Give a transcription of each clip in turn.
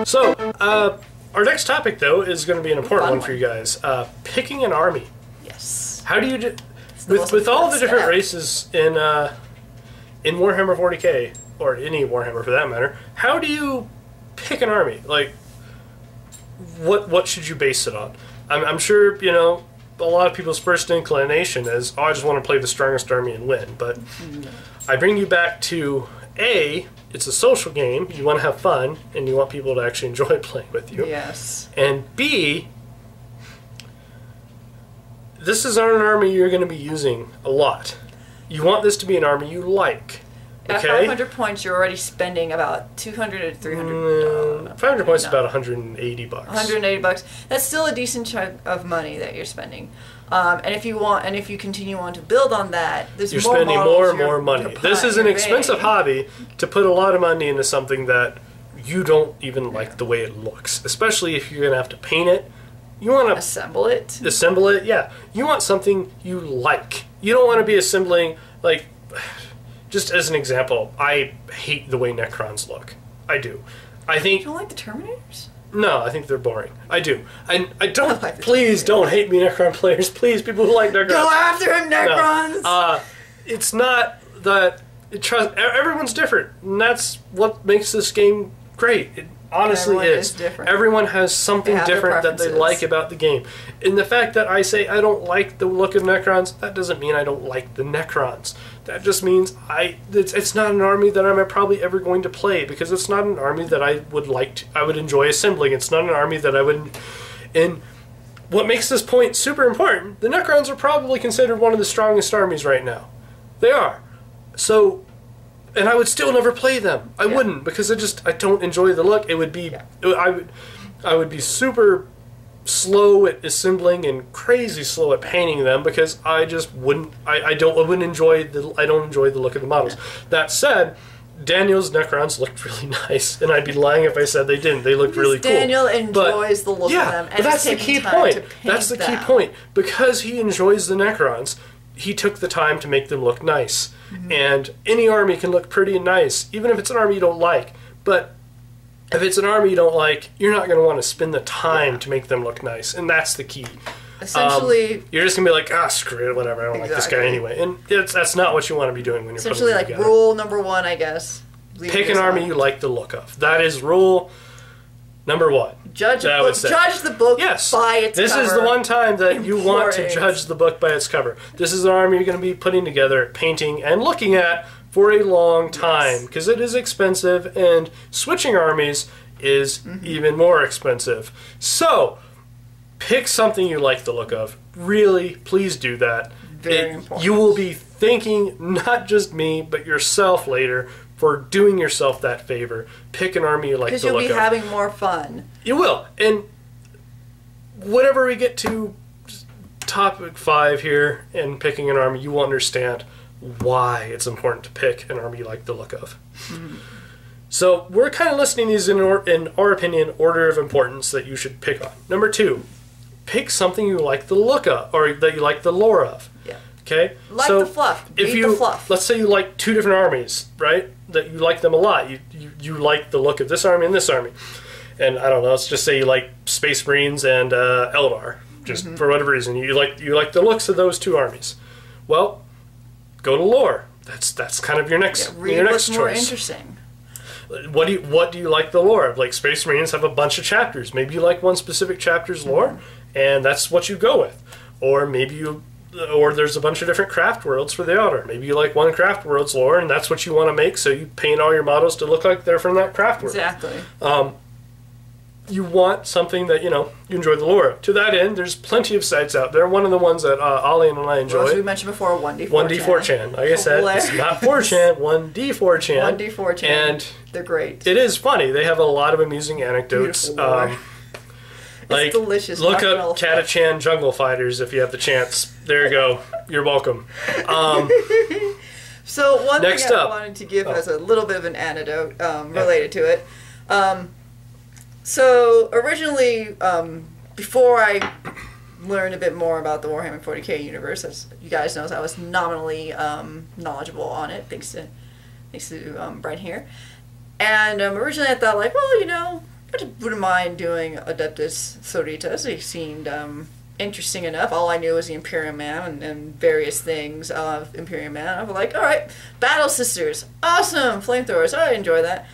So, our next topic, though, is going to be an important one for you guys. Picking an army. Yes. How do you with all the different races in Warhammer 40k, or any Warhammer for that matter, how do you pick an army? Like, what should you base it on? I'm sure, you know, a lot of people's first inclination is, oh, I just want to play the strongest army and win. But I bring you back to A, it's a social game, you want to have fun, and you want people to actually enjoy playing with you. Yes. And B, this is not an army you're going to be using a lot. You want this to be an army you like. At Okay? 500 points, you're already spending about 200 to 300. 500 points is about 180 bucks. 180 bucks. That's still a decent chunk of money that you're spending. And if you continue on to build on that, you're spending more and more money. This is an expensive hobby to put a lot of money into something that you don't even like the way it looks. Especially if you're going to have to paint it. You want to assemble it. Assemble it, yeah. You want something you like. You don't want to be assembling, like, just as an example, I hate the way Necrons look. I do. I think... You don't like the Terminators? No, I think they're boring. I do. I don't... Please don't hate me, Necron players. Please, people who like Necrons. Go after him, Necrons! No. It's not that... Everyone's different. And that's what makes this game great. It honestly is. Different. Everyone has something different that they like about the game. And the fact that I say I don't like the look of Necrons, that doesn't mean I don't like the Necrons. That just means it's not an army that I'm probably ever going to play, because it's not an army that I would enjoy assembling. It's not an army that I would... And what makes this point super important, the Necrons are probably considered one of the strongest armies right now. They are. So... And I would still never play them. I wouldn't, because I don't enjoy the look. It would be I would be super slow at assembling and crazy slow at painting them, because I just wouldn't I don't enjoy the look of the models. That said, Daniel's Necrons looked really nice, and I'd be lying if I said they didn't. They looked really cool. Daniel enjoys the look of them, and that's the key point. That's the key point. Because he enjoys the Necrons, he took the time to make them look nice. And any army can look pretty and nice, even if it's an army you don't like. But if it's an army you don't like, you're not going to want to spend the time to make them look nice. And that's the key. Essentially... you're just going to be like, ah, screw it, whatever, I don't like this guy anyway. And that's not what you want to be doing when you're putting them together. Essentially, like, rule number one, I guess. Pick an army you like the look of. That is rule number one. Judge the book by its cover. This is the one time that you want to judge the book by its cover. This is an army you're going to be putting together, painting, and looking at for a long time, because it is expensive, and switching armies is even more expensive. So, pick something you like the look of. Really, please do that. Very important. You will be thanking not just me, but yourself later for doing yourself that favor. Pick an army you like the look of. Because you'll be having more fun. You will. And whenever we get to topic 5 here and picking an army, you will understand why it's important to pick an army you like the look of. So we're kind of listing these in our opinion, order of importance that you should pick on. Number 2, pick something you like the look of, or that you like the lore of. Yeah. Okay? Like the fluff. Read the fluff. Let's say you like 2 different armies, right? That you like them a lot. You like the look of this army and this army. And I don't know, let's just say you like Space Marines and Eldar. Just for whatever reason. You like the looks of those 2 armies. Well, go to lore. That's kind of your next choice. More interesting. What do you like the lore of? Like, Space Marines have a bunch of chapters. Maybe you like one specific chapter's lore, and that's what you go with. Or maybe there's a bunch of different craft worlds for the Eldar. Maybe you like one craft world's lore, and that's what you want to make, so you paint all your models to look like they're from that craft world. Exactly. You want something that, you enjoy the lore of. To that end, there's plenty of sites out there. One of the ones that Ollie and I enjoy. As we mentioned before, 1D4chan. 1D4chan. Like I said, it's not 4chan, 1D4chan. 1D4chan. And they're great. It is funny. They have a lot of amusing anecdotes. Like, it's delicious. Look up Catachan Jungle Fighters if you have the chance. There you go. You're welcome. So one thing I wanted to give as a little bit of an anecdote related to it. So originally, before I learned a bit more about the Warhammer 40k universe, as you guys know, I was nominally knowledgeable on it, thanks to Brian here. And originally I thought, like, well, I wouldn't mind doing Adeptus Sororitas. They seemed interesting enough. All I knew was the Imperium Man and various things of Imperium Man. I was like, all right, Battle Sisters, awesome, flamethrowers, I enjoy that.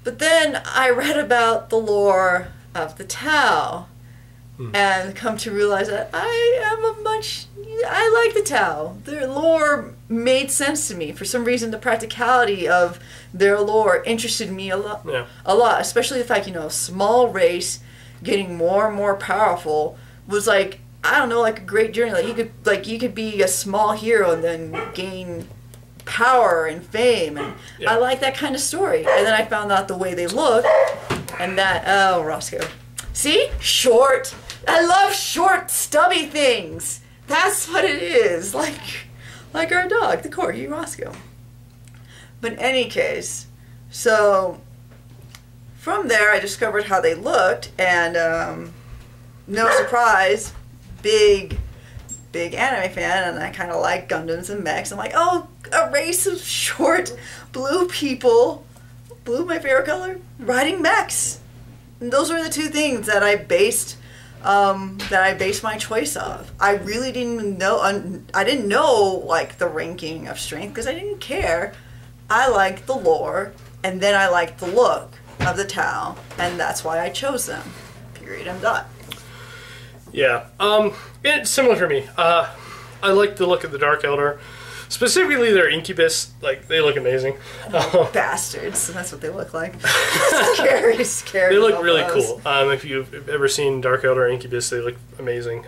But then I read about the lore of the Tau, and come to realize that I like the Tau. Their lore made sense to me. For some reason, the practicality of their lore interested me a lot. Yeah. A lot, especially the fact, small race getting more and more powerful was like, I don't know, like a great journey. You could be a small hero and then gain power and fame, and I like that kind of story. And then I found out the way they look, and that Roscoe. See? Short. I love short, stubby things. That's what it is. Like our dog, the corgi, Roscoe. But in any case, so from there I discovered how they looked, and no surprise, big anime fan, and I kind of like Gundams and mechs. I'm like, oh, a race of short blue people, blue my favorite color, riding mechs. And those were the two things that I based my choice of. I really didn't know. I didn't know like the ranking of strength because I didn't care. I liked the lore, and then I liked the look of the Tau, and that's why I chose them. Period. I'm done. Yeah. It's similar for me. I like the look of the Dark Elder. Specifically their Incubus. Like, they look amazing. Bastards. That's what they look like. Scary. They look really cool. If you've ever seen Dark Elder or Incubus, they look amazing.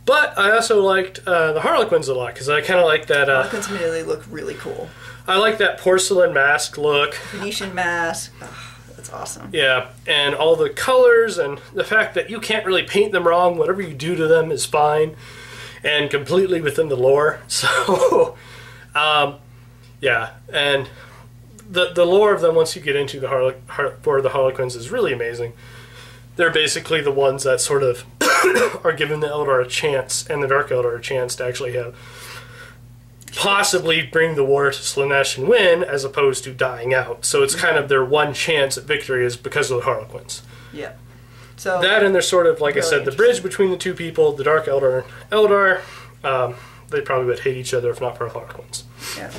But I also liked the Harlequins a lot, because I kind of like that... Harlequins immediately look really cool. I like that porcelain mask look. Venetian mask. That's awesome. Yeah, and all the colors, and the fact that you can't really paint them wrong. Whatever you do to them is fine, and completely within the lore. So, yeah, and the lore of them, once you get into the Harlequins, is really amazing. They're basically the ones that sort of are giving the Eldar a chance, and the Dark Eldar a chance to actually have possibly bring the war to Slaanesh and win, as opposed to dying out. So it's kind of their one chance at victory is because of the Harlequins. Yeah. So that, and they're sort of, like I said, the bridge between the two people, the Dark Eldar and Eldar. They probably would hate each other if not for the Harlequins. Yeah.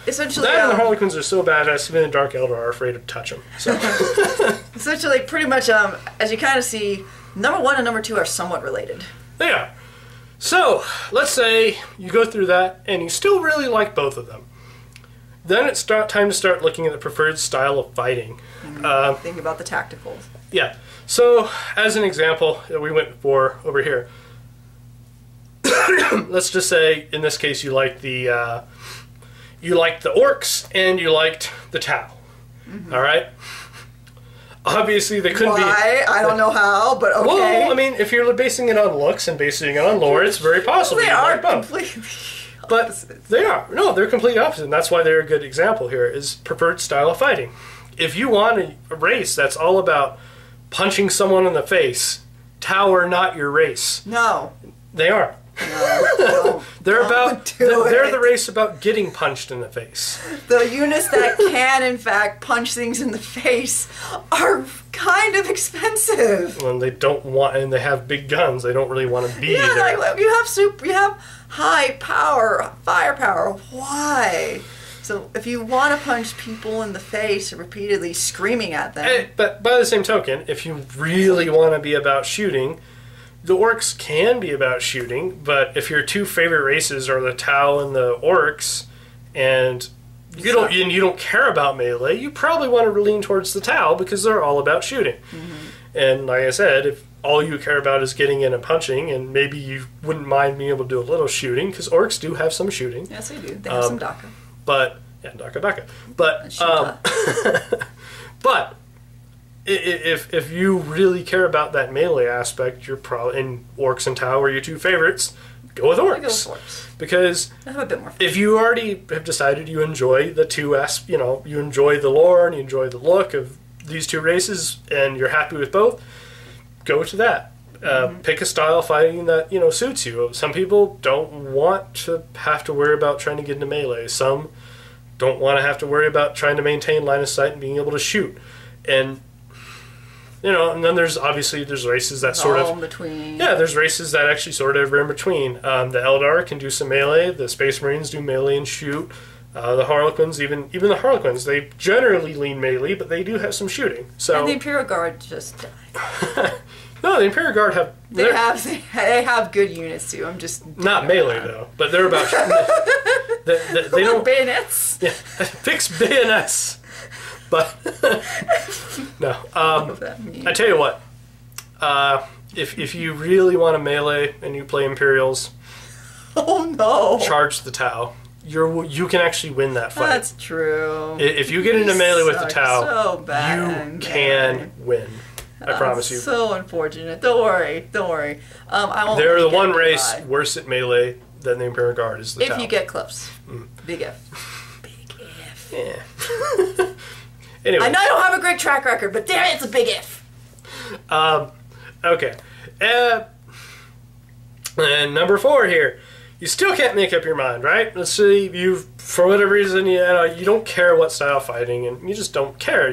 Essentially, that and the Harlequins are so badass, even the Dark Eldar are afraid to touch them. So. Essentially, pretty much, as you kind of see, number 1 and number 2 are somewhat related. They are. So, let's say you go through that and you still really like both of them. Then it's time to start looking at the preferred style of fighting. Think about the tacticals. Yeah. So, as an example that we went for over here, let's just say in this case you liked the orcs and you liked the Tau. All right. Obviously, they couldn't be... Why? I don't know how, but okay. Well, I mean, if you're basing it on looks and basing it on lore, it's very possible. They are completely opposite. But they are. No, they're completely opposite, and that's why they're a good example here, is preferred style of fighting. If you want a race that's all about punching someone in the face, Tau are not your race. No. They are. No, they're the race about getting punched in the face. The units that can, in fact, punch things in the face are kind of expensive. And they don't want, and they have big guns. They don't really want to be there. Like, you have high power, firepower. Why? So if you want to punch people in the face repeatedly, screaming at them. But by the same token, if you really want to be about shooting, the orcs can be about shooting, but if your two favorite races are the Tau and the orcs, and you don't care about melee, you probably want to lean towards the Tau because they're all about shooting. And like I said, if all you care about is getting in and punching, and maybe you wouldn't mind being able to do a little shooting, because orcs do have some shooting. Yes, they do. They have some DACA. But yeah, DACA. But but if you really care about that melee aspect, you're probably, in orcs and Tau are your two favorites, go with orcs. Because I have a bit more fun. If you already have decided you enjoy the two you enjoy the lore and you enjoy the look of these two races and you're happy with both, go to that. Pick a style of fighting that suits you. Some people don't want to have to worry about trying to get into melee. Some don't want to have to worry about trying to maintain line of sight and being able to shoot. And and then there's races that sort of in between. Yeah, there's races that actually sort of are in between. The Eldar can do some melee. The Space Marines do melee and shoot. The Harlequins, even the Harlequins, they generally lean melee, but they do have some shooting. So and the Imperial Guard just died. No, the Imperial Guard have they have good units too. I'm just not melee though, but they're about they don't bayonets. Yeah, fix bayonets. But no, I tell you what, if you really want to melee and you play Imperials, oh no, charge the Tau. You can actually win that fight. That's true. If you get into melee with the Tau, so bad you can win. I promise you. So unfortunate. Don't worry. I won't. They're the one race worse at melee than the Imperial Guard is the Tau. If you get close. Big F. Big F. Yeah. Anyway. I know I don't have a great track record, but damn it, it's a big if. Okay. And number 4 here. You still can't make up your mind, right? Let's say for whatever reason, you don't care what style fighting, and you just don't care.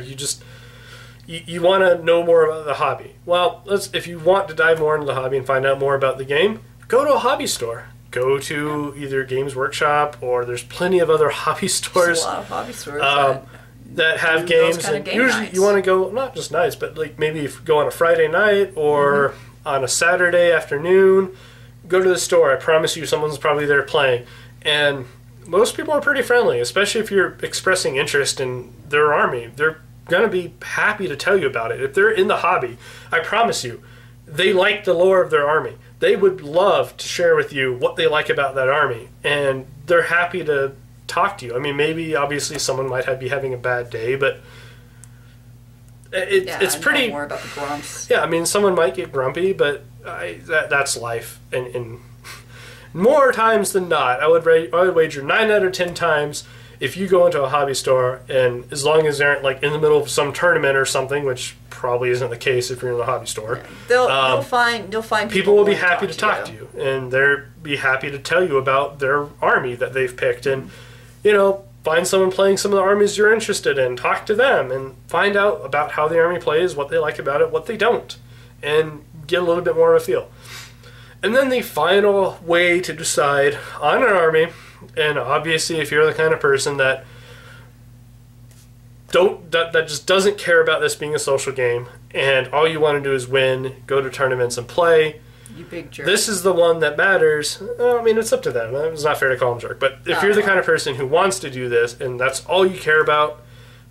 You want to know more about the hobby. Well, if you want to dive more into the hobby and find out more about the game, go to a hobby store. Go to either Games Workshop, or there's plenty of other hobby stores. There's a lot of hobby stores that have games, and usually nights. You want to go, not just nights, but like maybe if you go on a Friday night or on a Saturday afternoon, go to the store. I promise you someone's probably there playing, and most people are pretty friendly, especially if you're expressing interest in their army. They're going to be happy to tell you about it. If they're in the hobby, I promise you, they like the lore of their army. They would love to share with you what they like about that army, and they're happy to talk to you. I mean, maybe obviously someone might be having a bad day, but it's pretty. More about the grumps. Yeah, I mean, someone might get grumpy, but that's life. And more times than not, I would wager 9 out of 10 times, if you go into a hobby store, and as long as they aren't like in the middle of some tournament or something, which probably isn't the case if you're in the hobby store, you'll find people will be happy to talk to you, and they'll be happy to tell you about their army that they've picked, and find someone playing some of the armies you're interested in, talk to them, and find out about how the army plays, what they like about it, what they don't, and get a little bit more of a feel. And then the final way to decide on an army, and obviously if you're the kind of person that just doesn't care about this being a social game, and all you want to do is win, go to tournaments and play, you big jerk. This is the one that matters. I mean, it's up to them. It's not fair to call them jerk. But if you're the kind of person who wants to do this, and that's all you care about,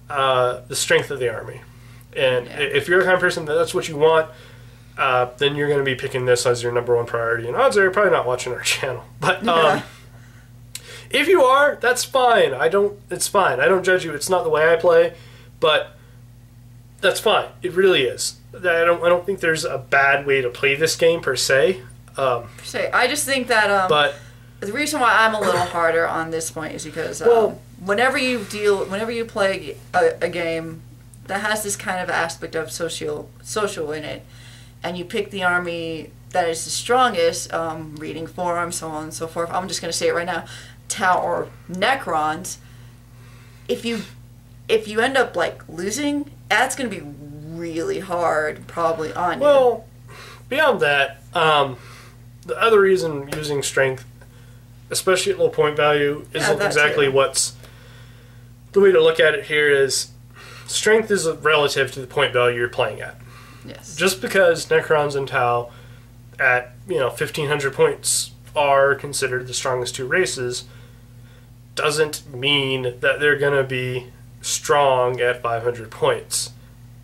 the strength of the army. And if you're the kind of person that's what you want, then you're going to be picking this as your number 1 priority. And odds are you're probably not watching our channel. But if you are, that's fine. It's fine. I don't judge you. It's not the way I play, but that's fine. It really is. I don't think there's a bad way to play this game per se. I just think that but the reason why I'm a little harder on this point is because whenever you play a game that has this kind of aspect of social in it, and you pick the army that is the strongest, reading forums, so on and so forth. I'm just going to say it right now, Tau or Necrons. If you end up like losing, that's going to be really hard probably on you. Well, beyond that, the other reason using strength, especially at low point value, isn't exactly what's the way to look at it here is strength is relative to the point value you're playing at. Yes. Just because Necrons and Tau at 1,500 points are considered the strongest 2 races doesn't mean that they're going to be strong at 500 points.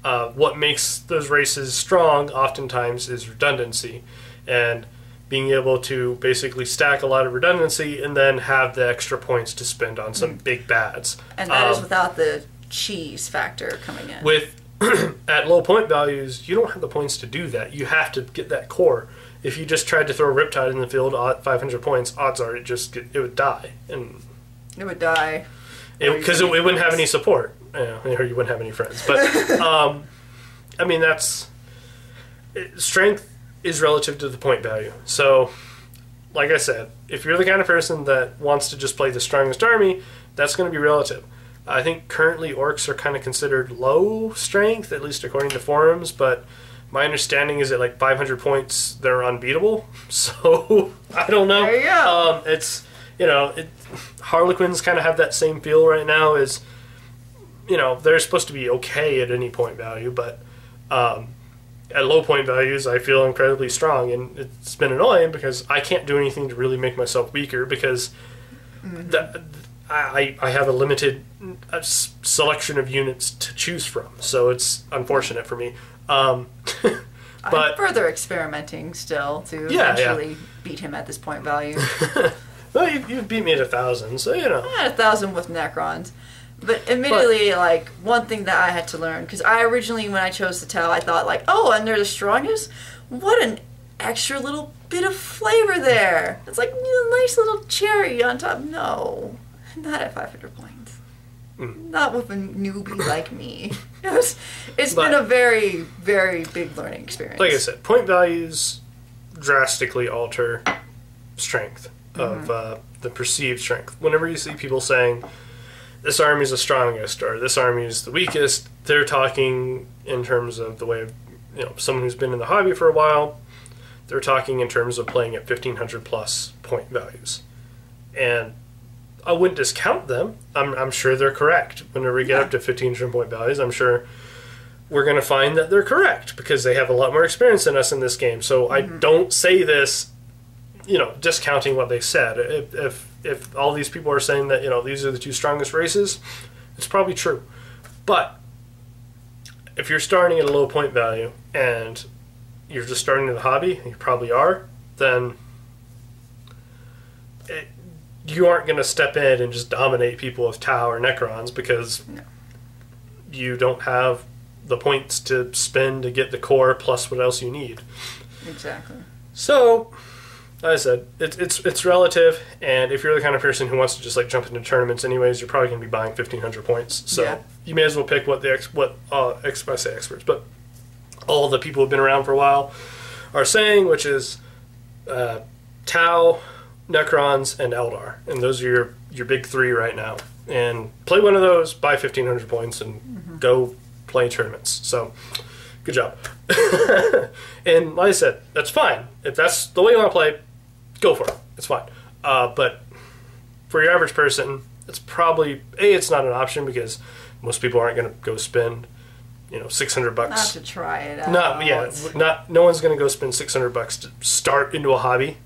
What makes those races strong oftentimes is redundancy, and being able to basically stack a lot of redundancy and then have the extra points to spend on some big bads. And that is without the cheese factor coming in. With at low point values, you don't have the points to do that. You have to get that core. If you just tried to throw Riptide in the field at 500 points, odds are it would die. And it would die. Because it wouldn't have any support. Or you wouldn't have any friends. But, I mean, strength is relative to the point value. So, like I said, if you're the kind of person that wants to just play the strongest army, that's going to be relative. I think currently orcs are kind of considered low strength, at least according to forums, but my understanding is at like 500 points, they're unbeatable. So, I don't know. There you go. It's, Harlequins kind of have that same feel right now as, they're supposed to be okay at any point value, but at low point values, I feel incredibly strong, and it's been annoying because I can't do anything to really make myself weaker because I have a limited selection of units to choose from, so it's unfortunate for me. But I'm further experimenting still to eventually beat him at this point value. Well, you've beat me at 1,000, so I'm at 1,000 with Necrons. But admittedly, like, one thing that I had to learn, because I originally, when I chose the Tau, I thought, like, oh, and they're the strongest? What an extra little bit of flavor there. It's like a nice little cherry on top. No, not at 500 points. Not with a newbie like me. It's been a very, very big learning experience. Like I said, point values drastically alter strength of the perceived strength. Whenever you see people saying, this army is the strongest, or this army is the weakest, they're talking in terms of the way of, someone who's been in the hobby for a while, they're talking in terms of playing at 1,500 plus point values. And I wouldn't discount them. I'm sure they're correct. Whenever we get up to 1,500 point values, I'm sure we're going to find that they're correct, because they have a lot more experience than us in this game. So I don't say this, discounting what they said. If all these people are saying that, these are the two strongest races, it's probably true. But if you're starting at a low point value and you're just starting in the hobby, and you probably are, then you aren't going to step in and just dominate people with Tau or Necrons, because you don't have the points to spend to get the core plus what else you need. Exactly. So, like I said, it's relative, and if you're the kind of person who wants to just like jump into tournaments anyways, you're probably going to be buying 1,500 points. So you may as well pick what I say experts, but all the people who've been around for a while are saying, which is Tau, Necrons, and Eldar, and those are your big three right now. And play one of those, buy 1,500 points, and go play tournaments. So, good job. And like I said, that's fine. If that's the way you want to play, go for it. It's fine. But for your average person, it's probably it's not an option, because most people aren't going to go spend $600. Not to try it out. No one's going to go spend $600 to start into a hobby.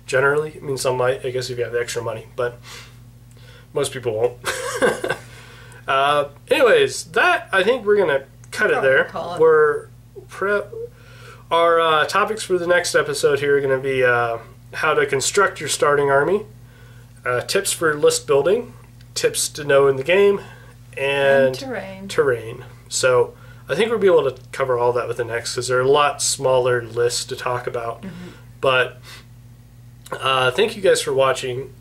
Generally, I mean, some might, I guess, if you have the extra money, but most people won't. Anyways, I think we're gonna cut it there. Our topics for the next episode here are going to be how to construct your starting army, tips for list building, tips to know in the game, and terrain. So I think we'll be able to cover all that with the next, because there are a lot smaller lists to talk about. But thank you guys for watching.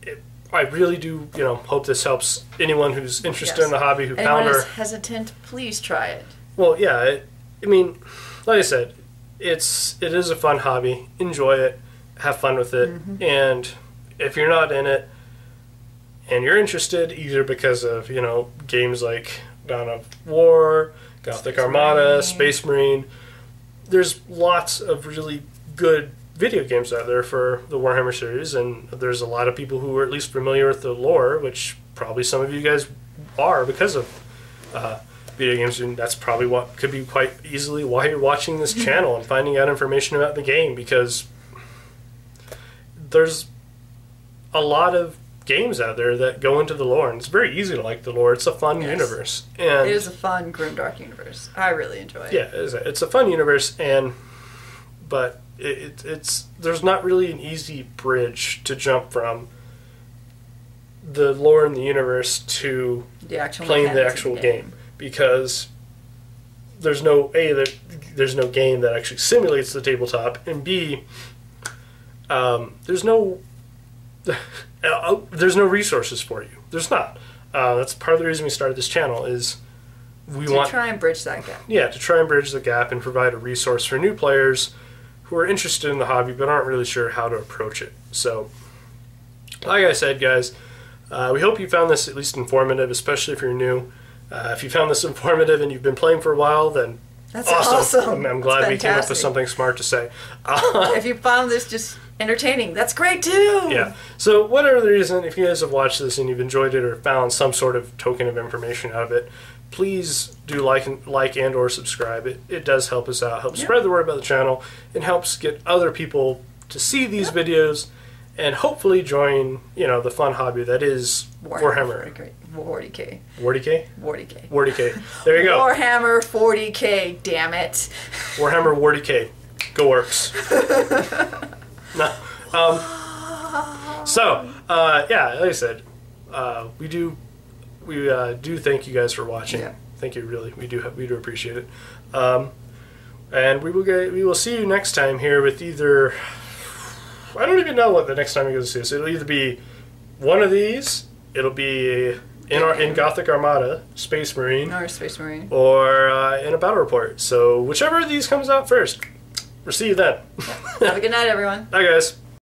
I really do, hope this helps anyone who's interested in the hobby who Anyone found our... is hesitant, please try it. Well, yeah, I mean, like I said, it is a fun hobby. Enjoy it, have fun with it, and if you're not in it and you're interested, either because of games like Dawn of War, Gothic Armada, Space Marine, there's lots of really good video games out there for the Warhammer series, and there's a lot of people who are at least familiar with the lore, which probably some of you guys are because of video games, and that's probably what could be quite easily why you're watching this channel and finding out information about the game, because there's a lot of games out there that go into the lore, and it's very easy to like the lore. It's a fun universe. And it is a fun, grimdark universe. I really enjoy it. Yeah, it's a fun universe, but it's there's not really an easy bridge to jump from the lore in the universe to playing the actual game, because there's no game that actually simulates the tabletop, and B, there's no resources for you. There's not. That's part of the reason we started this channel, is we want to try and bridge that gap. Yeah, to try and bridge the gap and provide a resource for new players who are interested in the hobby but aren't really sure how to approach it. So, like I said, guys, We hope you found this at least informative, especially if you're new. If you found this informative and you've been playing for a while, then that's awesome. I'm glad we came up with something smart to say. If you found this just entertaining, that's great too. Yeah. So whatever the reason, if you guys have watched this and you've enjoyed it or found some sort of token of information out of it, please do like and or subscribe. It does help us out, helps spread the word about the channel, and helps get other people to see these videos and hopefully join, the fun hobby that is Warhammer. 40k. 40k? 40k. 40k. There you go. Warhammer 40k, damn it. Warhammer 40k. Go Orcs. No. Like I said, we do thank you guys for watching. Yeah. Thank you, really. We do appreciate it. And we will see you next time here with either, I don't even know what the next time you're going to see us. It'll either be one of these, it'll be in Gothic Armada, Space Marine, or Space Marine, or in a battle report. So whichever of these comes out first, we'll see you then. Have a good night, everyone. Bye, guys.